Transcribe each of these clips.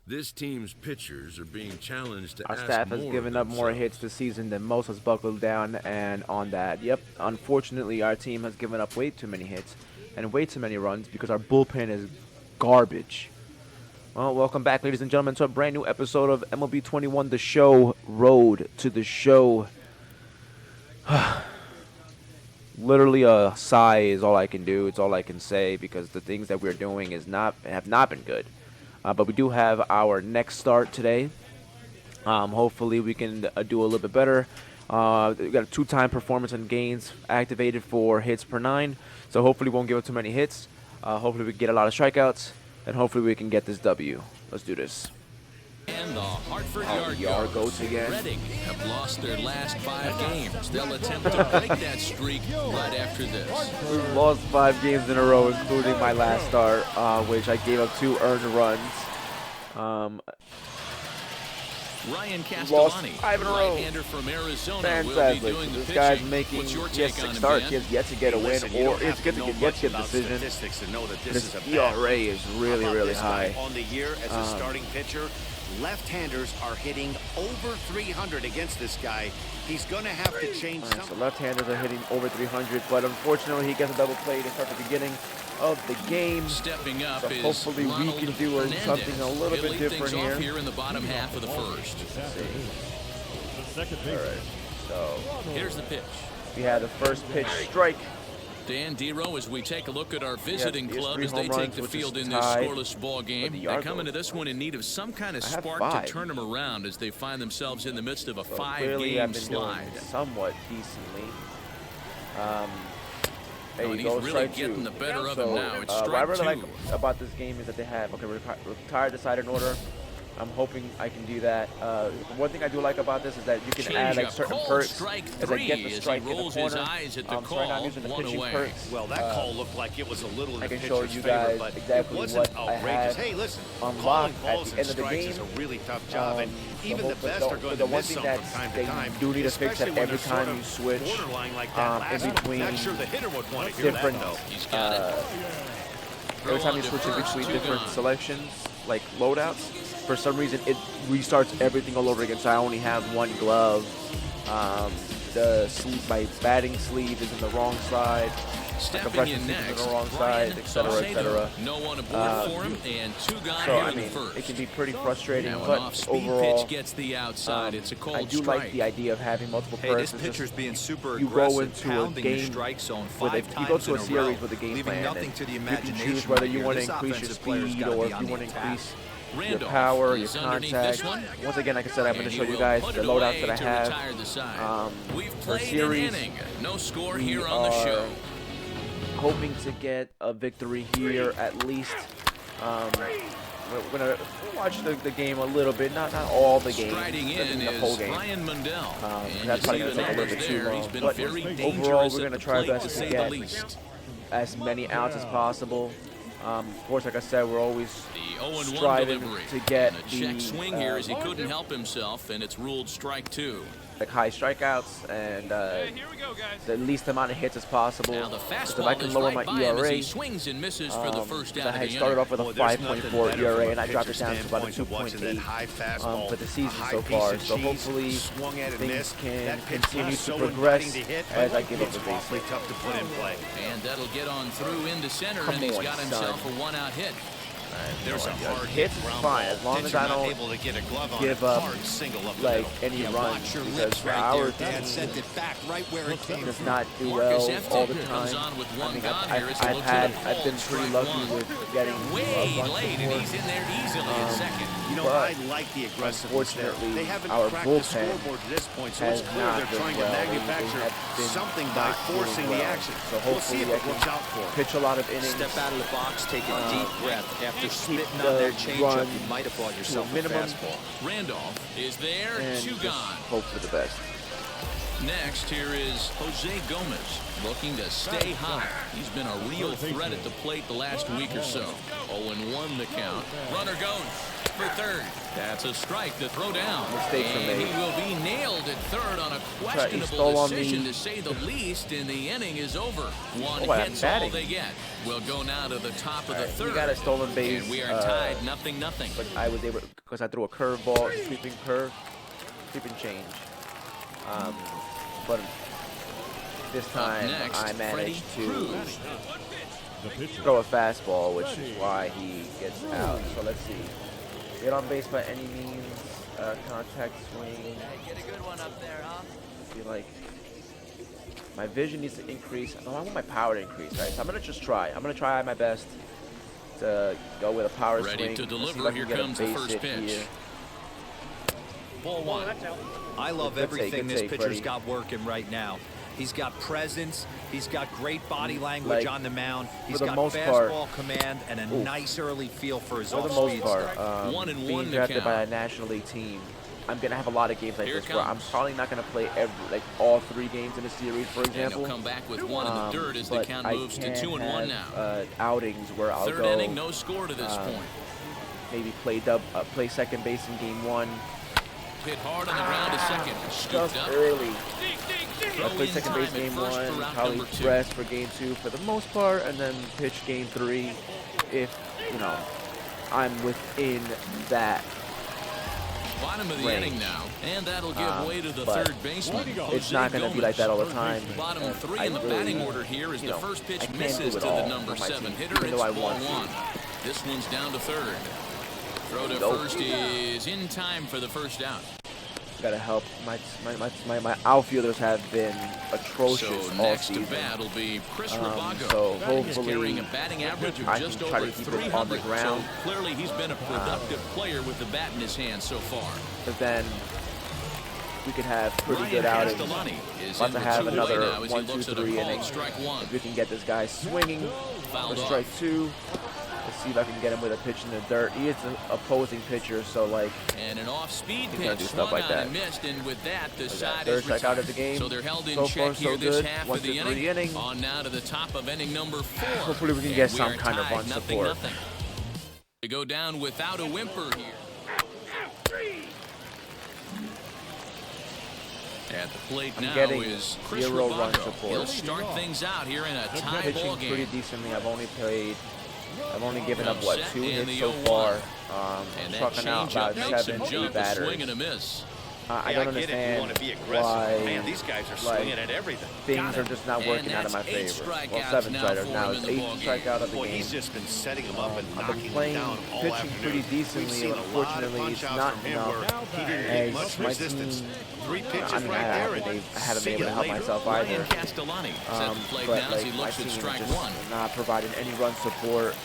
This team's pitchers are being challenged to Our ask staff has more given of up more themselves. hits this season than most has buckled down, and on that, yep, unfortunately, our team has given up way too many hits and way too many runs because our bullpen is garbage. Well, welcome back, ladies and gentlemen, to a brand new episode of MLB 21, the show, Road to the Show. Literally, a sigh is all I can do. It's all I can say because the things that we're doing have not been good. But we do have our next start today. Hopefully, we can do a little bit better. We got a two-time performance and gains activated for hits per 9, so hopefully, we won't give up too many hits. Hopefully, we can get a lot of strikeouts, and hopefully, we can get this W. Let's do this. And the Hartford Yard goats again. Reading have lost their last 5 games. They'll attempt to break that streak right after this. We've lost 5 games in a row, including my last start, which I gave up 2 earned runs. Ryan Lost Castellani, 5 in a row. right-hander from Arizona, will be Fantastic. doing the This pitching. guy's making What's your he has take 6 on him, starts. Dan? He has yet to get a win, or it's good to get a decision. To know that this His is a ERA is really, How about really this guy high. on the year as a starting pitcher. Left-handers are hitting over 300 against this guy. He's going to have to change So something. left-handers are hitting over 300, but unfortunately, he gets a double play to start the beginning of the game. Stepping up So is hopefully we Ronald can do Hernandez. something a little He'll bit lead different things off here. here in the bottom half of the first. All right. So Here's the pitch. we had the first pitch strike. Dan Dero, as we take a look at our visiting he has club 3 as they home take runs, the which is field in this tied scoreless ball game, the they yard come goals. into this one in need of some kind of I have spark 5. to turn them around as they find themselves in the midst of a So clearly, 5-game I've been slide. doing somewhat decently. There and you he's go, really strike getting 2. the better of So, him now. It's what I strike really 2. like about this game is that they have retired the side in order. I'm hoping I can do that. One thing I do like about this is that you can add like Change-up certain called perks strike as I get 3 the as he strike in the rolls his corner. eyes at the So right now call, I'm using the 1 pitching away. perks. Well, that call looked like it was a little in I the can show pitcher's you favor, guys but exactly it wasn't what I outrageous. have Hey, listen, unlocked calling at balls the and end of the strikes game. is a really tough job, and even so the hopefully best are going the to one miss thing some that from time they to time. do need to fix especially that when every they're sort time of you switch borderline like that last in one. between Not sure the hitter would want to hear that, different though. He's got it. every time you Throw on switch in to first, between 2 different gone. selections, like loadouts, for some reason it restarts everything all over again. So I only have 1 glove. My batting sleeve is in the wrong side. Stepping compression in sleeve is next, on the wrong Brian side, etc., Saucedo. etc. No one aboard for him, and 2 gone So here I in the mean, first. it can be pretty frustrating, Now an but off-speed overall, pitch gets the outside. It's a cold I do strike. like the idea of having multiple Hey, perks. this It's just pitcher's being super you go aggressive, into a pounding your game strike zone with 5 you go times to a in a series row, with a game leaving plan, nothing and to the you can imagination. choose whether right you here. want to This increase your offensive player's speed gotta or be if on you the want to attack. increase your Randolph power, your is underneath contact. this one. Once again, like I said, I'm going And to he show you will guys put the it loadouts away that I to have. retire the side. We've For played series, an inning. No score we here on the are show. hoping to get a victory here at least. We're going to watch the game a little bit, not all the game, Striding in the whole is game. Ryan Mundell. And That's you probably see going the to take a little numbers bit too there. long. He's been But very overall, dangerous we're at going to the try our plate, best to to say get the least. as many outs as possible. Of course, like I said, we're always The 0-1 striving delivery. to get And a check the swing here as he couldn't help himself, and it's ruled strike 2. like high strikeouts and the least amount of hits as possible. Now the 'Cause if I fastball can is lower right my by him as ERA, he swings and misses for the first out I of the had inning. started off with a Boy, there's nothing 5.4 better ERA from and a I dropped it pitcher's down to about a standpoint to watching that 2.8 high fastball, for the a season high so piece far. of So cheese, hopefully swung at and things missed. can That pitch continue was to so progress inviting to hit, as I give up it's the base awfully hit. tough to put in play. And that'll get on through into center, Come and he's on, got son. himself a 1-out hit. There's a hard Hits is ground fine ball. as long as Pitcher I not don't able to get a glove on give it. up Hard single up the like middle. any runs Watch your because lips right our there. Dad team sent it back right where it came does from. not do Marcus well Efton all the comes time. on with I one mean, gone here as he I've looks at a I've been called pretty strike lucky 1. with getting a Way bunch late, of and work. he's in there easily at second. You know, But I like the aggressiveness there. unfortunately, They haven't our cracked the bullpen scoreboard to this point, so has it's clear not they're been trying well. to They manufacture have been something by not doing forcing the well. action. So We'll see hopefully if I it works out for can them. pitch a lot of innings. Step out of the box, take a deep breath. After spitting the on their changeup, run you might have bought to a yourself a minimum. fastball. Randolph is there, And 2 just gone. hope for the best. Next, here is Jose Gomez, looking to stay hot. He's been a real threat at the plate the last week or so. 0-1 the count. Runner goes. for third. That's a strike to throw down. Mistakes were And made. he will be nailed at third on a stole questionable on decision, me. to say the least, and the inning is over. One Oh, I'm hit's all batting. they get. We'll go now to the top of the Alright, third. we got a stolen base, And we are tied 0-0. but I was able, because I threw a curveball, sweeping change. But this time next, I managed Freddie to Cruz. throw a fastball, which is why he gets out. So let's see. Get on base by any means. Contact swing. Get a good one up there, huh? I feel like my vision needs to increase. I want my power to increase, right? So I'm gonna just try. I'm gonna try my best to go with a power Ready swing. to Let's see deliver. if I can Here get a comes the base first hit pitch. here. Ball one. I love Good everything take, this Freddie. pitcher's got working right now. He's got presence. He's got great body language Like, on the mound. He's the got most fastball part- command and a nice early feel for his For the most off-speed part, stuff. 1-1 being to drafted count. by a National League team, I'm gonna have a lot of games like Here this it where I'm comes. probably not gonna play all 3 games in a series, for And example. he'll come back with one in the dirt as the But count I moves to can 2-1 have, now. outings where I'll Third go inning, no score to this point. maybe play second base in game 1 Hit hard on the ground to second. Scooped just up. early. Throw I play in second base time at game first 1, for out probably number 2. rest for game 2 for the most part, and then pitch game 3 if I'm within that. Bottom of the range. inning now, and that'll give way to the but third baseman. It's not going to be like that all the time. Bottom and 3 I in the really, batting order here as you the know, first pitch I can't misses do to it all the number for my 7 team, hitter. even It's though I ball want to. 1. This one's down to third. Throw to Nope. first is in time for the first out. Gotta help. My outfielders have been atrocious So all next season. to bat will be Chris Rabago. So He's carrying hopefully a batting average of I can just try over to keep it on the 300. ground. So clearly he's been a productive player with the bat in his hand so far. But then we could have pretty Ryan good outings. Castellani is About in to the have 2-away another now as he 1, 2, looks at a 3 called innings. strike 1. If we can get this guy swinging Fouled for off. strike 2. Let's see if I can get him with a pitch in the dirt. He is an opposing pitcher, so like And an off-speed He's gonna pitch do stuff swung like on that. and missed, and with that, the that side third is strikeout retired. of the game. So they're held in So check far, so here this good. half 1 of the 2 3 inning. On now to the top of inning number 4. Hopefully we can And get we some are kind of tied run 0-0. support. They go down without a whimper here. At the plate I'm now getting is Chris 0 run Rabago. support. He'll start things out here in a tie Pitching ball pretty game. decently. I've only given up what, Set 2 in hits the so 0-1. far. And that Trucking out changeup about makes 7, him 8 jump, a batters. swing and a miss. I don't get it. You understand want to be aggressive. why Man, these guys are like, swinging at everything. things are just not And working out in that's my 8 favor. Well, strikeouts 7 now strikeouts. for Now him it's in the 8 ball game. strikeout of the Boy, game. he's just been setting them up and I've knocking been them playing down all pitching afternoon. pretty We've decently. seen a lot of Unfortunately, it's punch-outs not from him enough. where he didn't As get much my resistance. team, 3 pitches I mean, right I there. haven't and been see able you to help later. myself Ryan either. Castellani is at the plate But now as like he my looks team at is strike just 1. not providing any run support.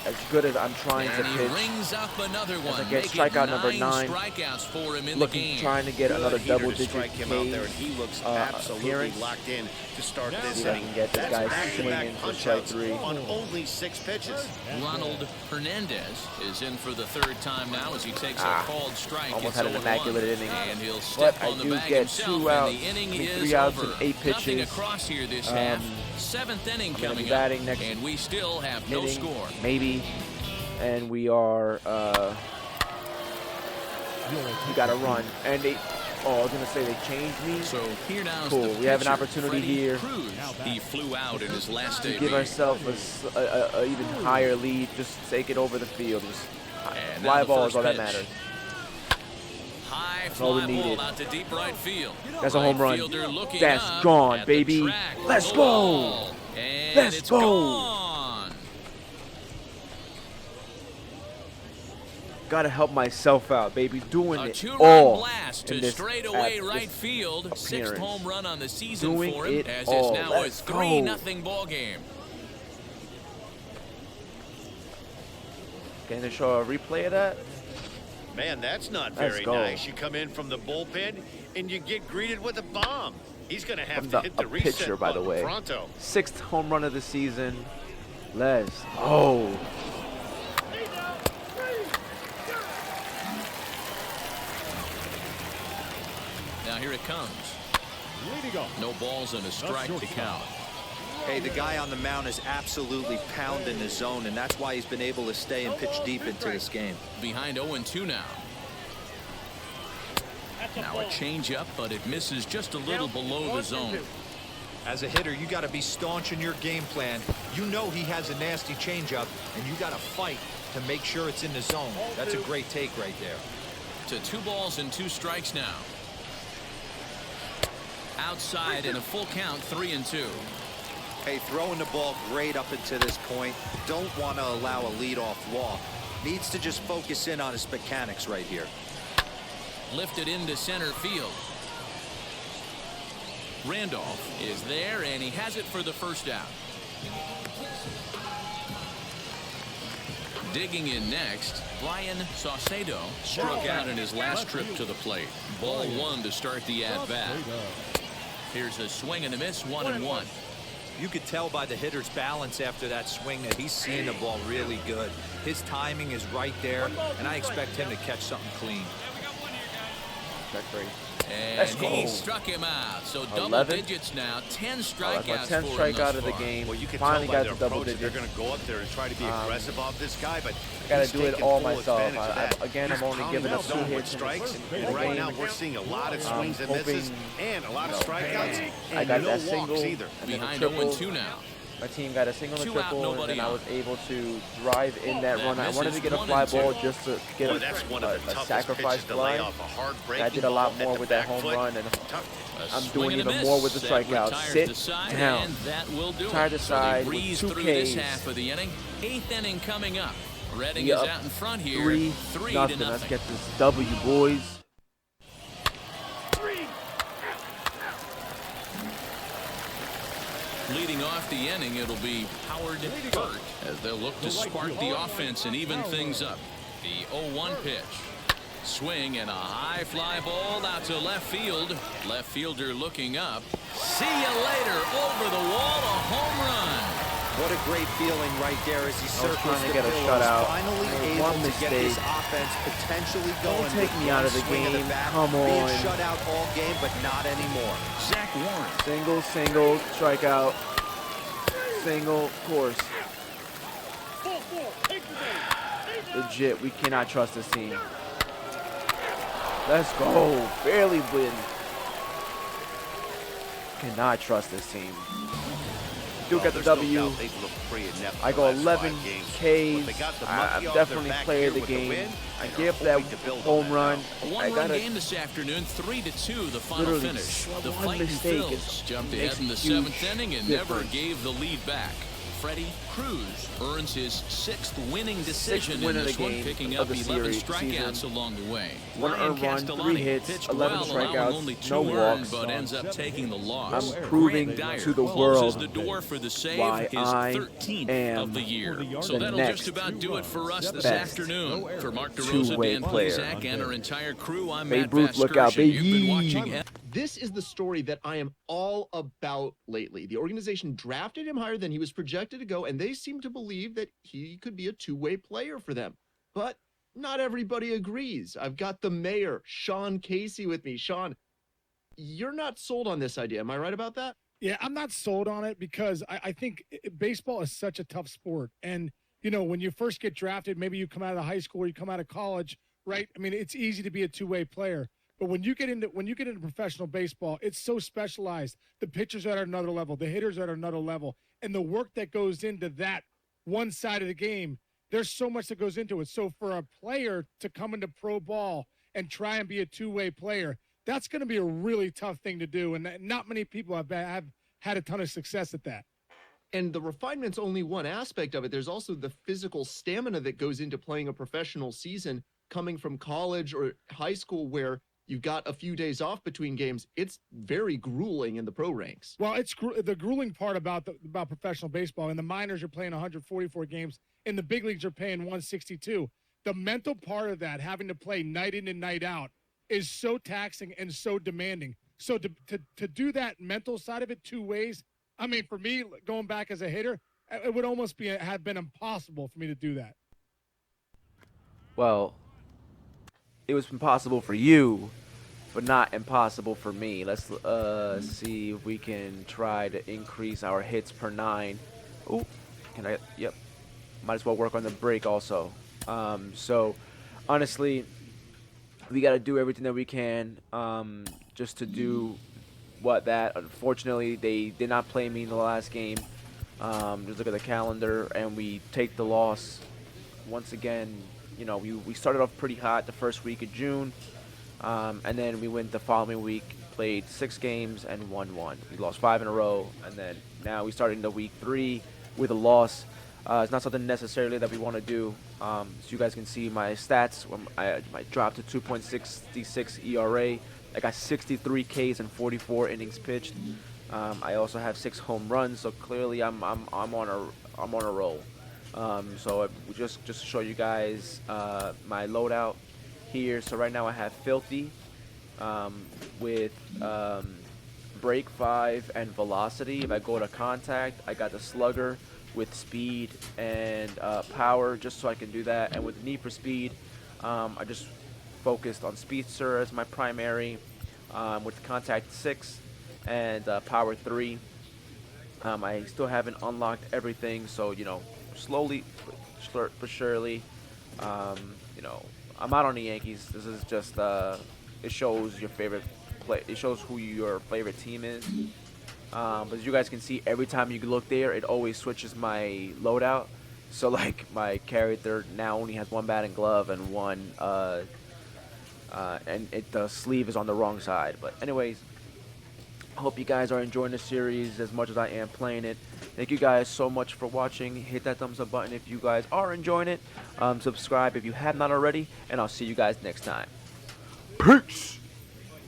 As good as I'm trying to And he pitch, rings up another one. I get Make it strikeout number 9 9. strikeouts for him in looking, the game. trying to get Good another heater to double-digit strike him out there, and K he looks absolutely appearance. locked in to start See this if I inning. can get this That's guy back-to-back swinging for strike punch-outs 3. on only 6 pitches. Ronald Hernandez is in for the 3rd time now as he takes a called strike. Almost It's had an 0-1. immaculate inning. And he'll step But I on the do bag get himself, 2 outs, and the inning I mean, is 3 outs over. and 8 Nothing pitches. across here this half. 7th inning I'm gonna be coming batting up, next and we still have no inning, score. maybe. And we are, we got to run. And they, I was going to say they changed me. So here now is Cool. the We have an pitcher, opportunity Freddie here Cruz. He flew out in his last to day. give ourselves a even higher lead. Just take it over the field. Just And now fly the ball first is all that pitch. matters. High all we fly needed. ball out to deep right field. That's a home run. Right fielder looking That's up gone, at the baby. track. Let's The go. wall. And Let's it's go. gone. Gotta help myself out, baby. Doing A it 2-run all blast in to this straightaway at right this field. 6th appearance. home run on the season Doing for him, it as all. it's now Let's a go. 3-0 ball game. Can they show a replay of that? Man, that's not Let's very go. nice. You come in from the bullpen and you get greeted with a bomb. He's going to have From to the- hit the a reset pitcher, by the button way. pronto. 6th home run of the season. Let's go. Now here it comes. No balls and a strike to count. Hey, the guy on the mound is absolutely pounding the zone, and that's why he's been able to stay and pitch deep into this game. Behind 0-2 now. Now a changeup, but it misses just a little below the zone. As a hitter, you got to be staunch in your game plan. You know he has a nasty changeup, and you got to fight to make sure it's in the zone. That's a great take right there. To 2 balls and 2 strikes now. Outside in a full count, 3-2. Hey, throwing the ball great up into this point. Don't want to allow a leadoff walk. Needs to just focus in on his mechanics right here. Lifted into center field. Randolph is there, and he has it for the first out. Digging in next, Brian Saucedo struck out in his last trip to the plate. Ball 1 to start the at-bat. Here's a swing and a miss, 1-1. You could tell by the hitter's balance after that swing that he's seeing the ball really good. His timing is right there, and I expect him to catch something clean. That's great. And he struck him out. So double 11? digits now. 10 That's strikeouts my 10th for him strikeout thus of the far. game. Well, you can Finally tell by got their to double approach, digits. they're going to go up there and try to be aggressive off this guy, but I got he's to do it taking all full myself. advantage of that. Again, He's I'm only pounding giving up the 2 zone with hits in strikes, the and right game. now we're seeing a lot of swings and misses and a lot of strikeouts I and got no that walks single either. and then a Behind triple. 0-2 now. My team got a single and a 2 out, triple, and nobody then I on. was able to drive in that That run. I wanted to misses, get a 1 fly and 2. ball just to get Boy, that's one of the a toughest sacrifice pitches to lay fly. off, a hard I breaking did a lot ball at more the with that back home foot. run, and A I'm swing doing and a even miss. more with the That strikeout. retires Sit the side, down. and that will do Tired it. to So they side with breeze 2 through this Ks. half of the inning. 8th inning coming up. Redding Yep. is out in front here. 3-0. 3-0. Let's get this W, boys. Leading off the inning, it'll be Howard Burt as they'll look to spark the offense and even things up. The 0-1 pitch. Swing and a high fly ball out to left field. Left fielder looking up. See you later. Over the wall, a home run. What a great feeling right there as he circles trying to the get a pillows, shutout. finally Made able one to get this mistake. offense potentially Don't going. take with me out one of the swing game. bat. Come Being on. shut out all game, but not anymore. Zach Warren. Single, single, strikeout. Single, of course. Legit, we cannot trust this team. Let's go. Barely win. Cannot trust this team. Do get the W. I go 11 Ks. I'm definitely player of the game. I give that home run. A I one-run gotta game this afternoon, 3-2, the final literally finish. The one fighting mistake Phils jumped makes ahead in the a huge 7th inning and never difference. gave the lead back. Freddie Cruz earns his 6th winning decision win in of the this one, game picking of up the 11 series strikeouts season. along the way. One Ryan earned run, 3 Castellani hits, pitched 11 well, allowing strikeouts, only 2 no earned, walks. but ends up taking the loss. I'm proving Greg Dyer to the closes world the door for the save, why his I 13th am of the year. So the that'll next just about do it for us this best afternoon. For Mark DeRosa, two-way Dan player. Plezak, and our entire crew, I'm Babe Matt Ruth, look out, Vasgersian. You've been baby. watching This is the story that I am all about lately. The organization drafted him higher than he was projected to go, and they seem to believe that he could be a two-way player for them. But not everybody agrees. I've got the mayor, Sean Casey, with me. Sean, you're not sold on this idea. Am I right about that? Yeah, I'm not sold on it because I think baseball is such a tough sport. And, you know, when you first get drafted, maybe you come out of high school or you come out of college, right? I mean, it's easy to be a two-way player. But when you get into professional baseball, it's so specialized. The pitchers are at another level, the hitters are at another level, and the work that goes into that one side of the game, there's so much that goes into it. So for a player to come into pro ball and try and be a two-way player, that's going to be a really tough thing to do, and not many people have had a ton of success at that. And the refinement's only one aspect of it. There's also the physical stamina that goes into playing a professional season, coming from college or high school where you've got a few days off between games. It's very grueling in the pro ranks. Well, it's the grueling part about professional baseball. In the minors, you're playing 144 games. In the big leagues, you're paying 162. The mental part of that, having to play night in and night out, is so taxing and so demanding. So to do that mental side of it 2 ways, I mean, for me, going back as a hitter, it would almost have been impossible for me to do that. Well, it was impossible for you but not impossible for me. Let's see if we can try to increase our hits per 9. Ooh, can I? Yep. Might as well work on the break also. So, honestly, we got to do everything that we can just to do that. Unfortunately, they did not play me in the last game. Just look at the calendar, and we take the loss. Once again, you know, we started off pretty hot the first week of June, and then we went the following week, played 6 games and won 1. We lost 5 in a row, and then now we started into week 3 with a loss. It's not something necessarily that we want to do. So you guys can see my stats. I dropped to 2.66 ERA. I got 63 Ks and 44 innings pitched. I also have 6 home runs, so clearly I'm on a roll. So just to show you guys my loadout here. So right now I have Filthy with break 5 and velocity. If I go to contact, I got the Slugger with speed and power, just so I can do that. And with Need for Speed, I just focused on Speedster as my primary, with contact 6 and power 3. I still haven't unlocked everything, so you know, slowly but surely, you know, I'm out on the Yankees. This is just it shows your favorite play. It shows who your favorite team is. But as you guys can see, every time you look there, it always switches my loadout. So like my character now only has 1 batting glove and 1, and the sleeve is on the wrong side. But anyways, I hope you guys are enjoying the series as much as I am playing it. Thank you guys so much for watching. Hit that thumbs up button if you guys are enjoying it. Subscribe if you have not already, and I'll see you guys next time. Peace!